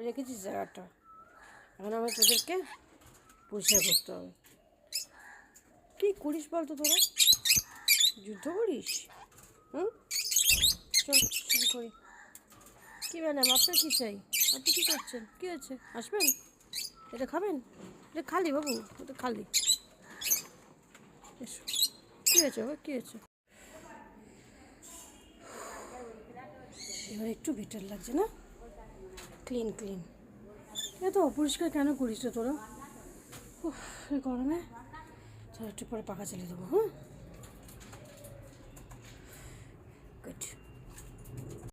রেখেছিস জায়গাটা, এখন আমার তোদেরকে পরিষ্কার করতে হবে। কী করিস বলতো তোরা? যুদ্ধ করিস? হুম, চল শুরু করি। কী ম্যাডাম, আপনার কী চাই? আপনি কী করছেন? কী হয়েছে? আসবেন? এটা খাবেন? এটা খালি বাবু, এটা খালি। এসো। কী হয়েছে বাবা, কী হয়েছে? এবার একটু বেটার লাগছে না? Clean clean. এত অপরিষ্কার কেন করিস রে তোরা? এই গরমে? চল একটু পরে পাখা চালিয়ে দেবো। হ্যাঁ।